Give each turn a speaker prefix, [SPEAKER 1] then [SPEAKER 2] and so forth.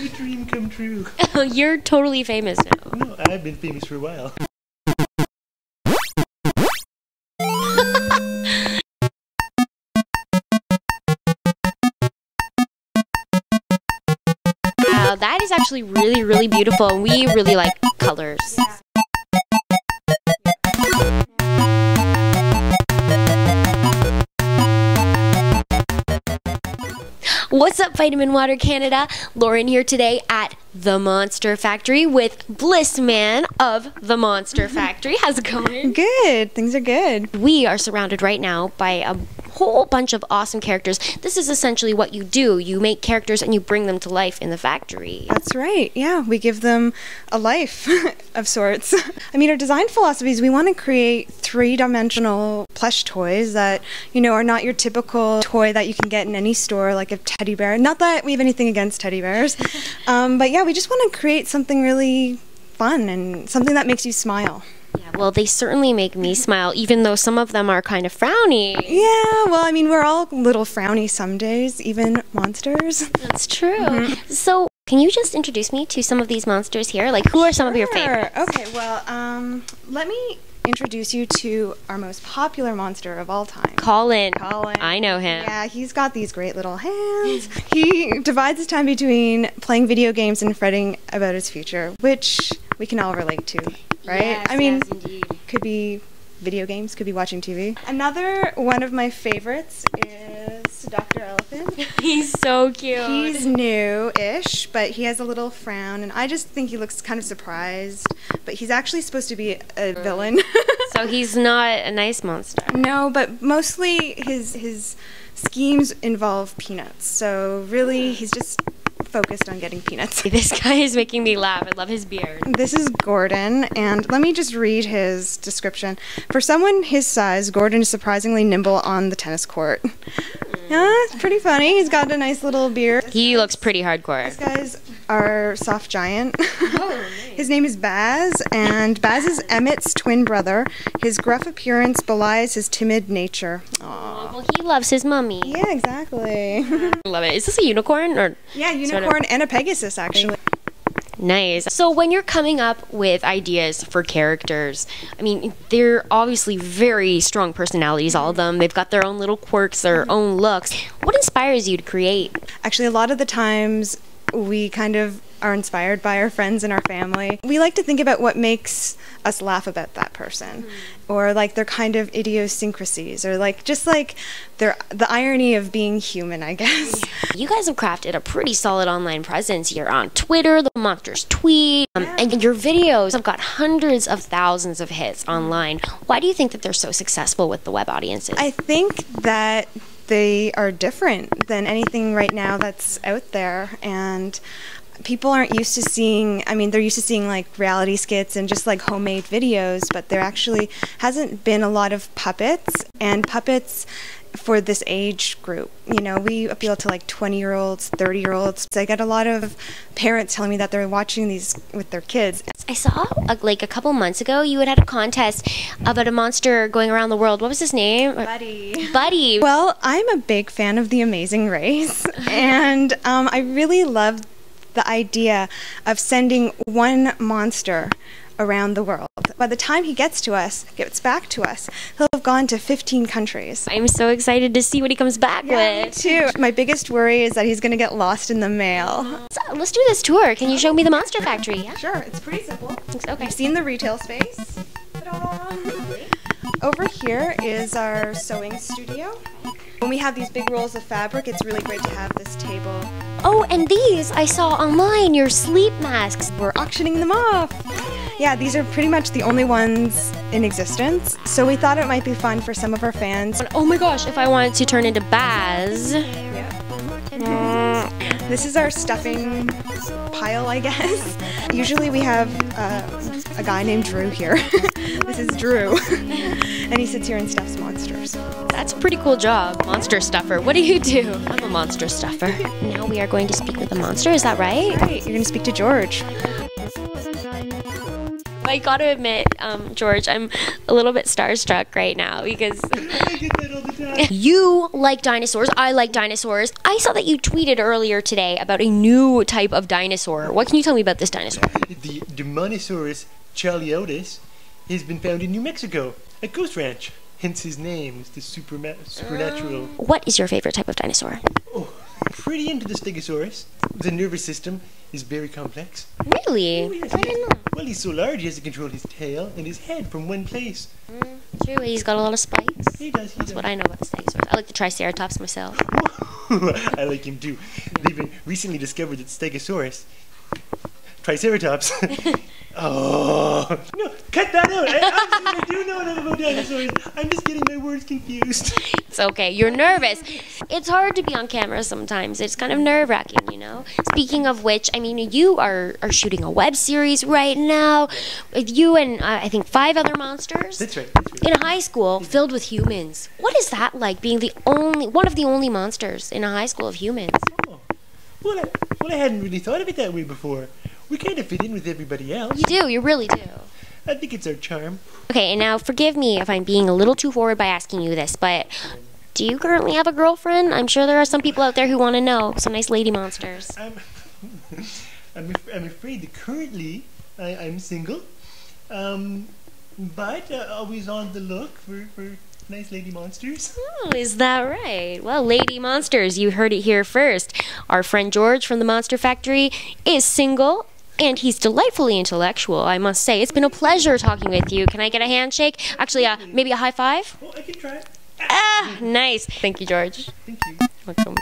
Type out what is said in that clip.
[SPEAKER 1] a dream come true.
[SPEAKER 2] You're totally famous now.
[SPEAKER 1] No, I've been famous for a while.
[SPEAKER 2] Wow, that is actually really, really beautiful, and we really like colors. What's up, Vitamin Water Canada? Lauren here today at the Monster Factory with Bliss Man of the Monster Factory. How's it going?
[SPEAKER 3] Good. Things are good.
[SPEAKER 2] We are surrounded right now by a whole bunch of awesome characters. This is essentially what you do. You make characters and you bring them to life in the factory.
[SPEAKER 3] That's right. Yeah, we give them a life of sorts. I mean, our design philosophy is we want to create three-dimensional plush toys that, you know, are not your typical toy that you can get in any store, like a teddy bear. Not that we have anything against teddy bears, but yeah, we just want to create something really fun and something that makes you smile.
[SPEAKER 2] Yeah, well, they certainly make me smile, even though some of them are kind of frowny.
[SPEAKER 3] Yeah, well, I mean, we're all a little frowny some days, even monsters.
[SPEAKER 2] That's true. So, can you just introduce me to some of these monsters here? Like, who are some of your favorites?
[SPEAKER 3] Okay, well, let me introduce you to our most popular monster of all time.
[SPEAKER 2] Colin.
[SPEAKER 3] Colin.
[SPEAKER 2] I know him.
[SPEAKER 3] Yeah, he's got these great little hands. He divides his time between playing video games and fretting about his future, which we can all relate to, right?
[SPEAKER 2] Yes,
[SPEAKER 3] I mean,
[SPEAKER 2] yes, indeed.
[SPEAKER 3] Could be video games, could be watching TV. Another one of my favorites is Dr. Elephant.
[SPEAKER 2] He's so cute.
[SPEAKER 3] He's new-ish, but he has a little frown, and I just think he looks kind of surprised. But he's actually supposed to be a villain.
[SPEAKER 2] So he's not a nice monster.
[SPEAKER 3] No, but mostly his schemes involve peanuts. So really, he's just focused on getting peanuts.
[SPEAKER 2] This guy is making me laugh. I love his beard.
[SPEAKER 3] This is Gordon, and let me just read his description. For someone his size, Gordon is surprisingly nimble on the tennis court. Yeah, it's pretty funny. He's got a nice little beard.
[SPEAKER 2] He looks pretty hardcore.
[SPEAKER 3] This guy's our soft giant.
[SPEAKER 2] Oh, nice.
[SPEAKER 3] His name is Baz, and Baz is Emmett's twin brother. His gruff appearance belies his timid nature. Aww.
[SPEAKER 2] Well, he loves his mummy.
[SPEAKER 3] Yeah, exactly.
[SPEAKER 2] I love it. Is this a unicorn? Or
[SPEAKER 3] Yeah, unicorn and a Pegasus, actually.
[SPEAKER 2] Nice. So when you're coming up with ideas for characters, I mean, they're obviously very strong personalities, all of them. They've got their own little quirks, their own looks. What inspires you to create?
[SPEAKER 3] Actually, a lot of the times we kind of are inspired by our friends and our family. We like to think about what makes us laugh about that person, or like their kind of idiosyncrasies, or like just like the irony of being human, I guess.
[SPEAKER 2] You guys have crafted a pretty solid online presence. You're on Twitter, the monsters tweet, and your videos have got hundreds of thousands of hits online. Why do you think that they're so successful with the web audiences?
[SPEAKER 3] I think that they are different than anything right now that's out there, and people aren't used to seeing, I mean, they're used to seeing like reality skits and just like homemade videos, but there actually hasn't been a lot of puppets, and puppets for this age group. You know, we appeal to like 20-year-olds, 30-year-olds. So I get a lot of parents telling me that they're watching these with their kids.
[SPEAKER 2] I saw like a couple months ago you had a contest about a monster going around the world. What was his name?
[SPEAKER 3] Buddy.
[SPEAKER 2] Buddy.
[SPEAKER 3] Well, I'm a big fan of The Amazing Race, and I really love the idea of sending one monster around the world. By the time he gets back to us, he'll have gone to 15 countries.
[SPEAKER 2] I'm so excited to see what he comes back
[SPEAKER 3] Yeah, me
[SPEAKER 2] with.
[SPEAKER 3] too. My biggest worry is that he's going to get lost in the mail.
[SPEAKER 2] So let's do this tour. Can you show me the Monster Factory? Yeah?
[SPEAKER 3] Sure, it's pretty simple.
[SPEAKER 2] Okay.
[SPEAKER 3] You've seen the retail space. Ta-da! Over here is our sewing studio. When we have these big rolls of fabric, it's really great to have this table.
[SPEAKER 2] Oh, and these I saw online, your sleep masks.
[SPEAKER 3] We're auctioning them off. Yeah, these are pretty much the only ones in existence, so we thought it might be fun for some of our fans.
[SPEAKER 2] Oh my gosh, if I wanted to turn into Baz.
[SPEAKER 3] This is our stuffing pile, I guess. Usually we have a guy named Drew here. This is Drew, and he sits here and stuffs monsters.
[SPEAKER 2] That's a pretty cool job, monster stuffer. What do you do? I'm a monster stuffer. Now we are going to speak with the monster, is that right?
[SPEAKER 3] Right, you're gonna speak to George.
[SPEAKER 2] I gotta admit, George, I'm a little bit starstruck right now because
[SPEAKER 1] I get that all the time.
[SPEAKER 2] You like dinosaurs. I like dinosaurs. I saw that you tweeted earlier today about a new type of dinosaur. What can you tell me about this dinosaur?
[SPEAKER 1] The Demonosaurus charliotis has been found in New Mexico, at Ghost Ranch. Hence his name, is the supernatural.
[SPEAKER 2] What is your favorite type of dinosaur?
[SPEAKER 1] Oh, pretty into the Stegosaurus. The nervous system is very complex.
[SPEAKER 2] Really?
[SPEAKER 1] Oh, yes,
[SPEAKER 2] I didn't know.
[SPEAKER 1] Well, he's so large he has to control his tail and his head from one place.
[SPEAKER 2] True, he's got a lot of spikes.
[SPEAKER 1] He does.
[SPEAKER 2] That's what I know about the Stegosaurus. I like the Triceratops myself.
[SPEAKER 1] I like him too. They've been recently discovered that Stegosaurus, Triceratops. Oh no! Cut that out! I do know enough about dinosaurs. I'm just getting my words confused.
[SPEAKER 2] It's okay. You're nervous. It's hard to be on camera sometimes. It's kind of nerve-wracking, you know? Speaking of which, I mean, you are shooting a web series right now. With you and, I think, 5 other monsters.
[SPEAKER 1] That's right.
[SPEAKER 2] In a high school filled with humans. What is that like, being one of the only monsters in a high school of humans?
[SPEAKER 1] Oh. Well, I hadn't really thought of it that way before. We kind of fit in with everybody else.
[SPEAKER 2] You do. You really do.
[SPEAKER 1] I think it's our charm.
[SPEAKER 2] Okay, and now forgive me if I'm being a little too forward by asking you this, but do you currently have a girlfriend? I'm sure there are some people out there who want to know. Some nice lady monsters.
[SPEAKER 1] I'm afraid that currently I'm single, but always on the look for nice lady monsters.
[SPEAKER 2] Oh, is that right? Well, lady monsters, you heard it here first. Our friend George from the Monster Factory is single. And he's delightfully intellectual, I must say. It's been a pleasure talking with you. Can I get a handshake? Actually, maybe a high five?
[SPEAKER 1] Oh, I can try.
[SPEAKER 2] Ah, nice. Thank you, George.
[SPEAKER 1] Thank you.
[SPEAKER 2] Welcome.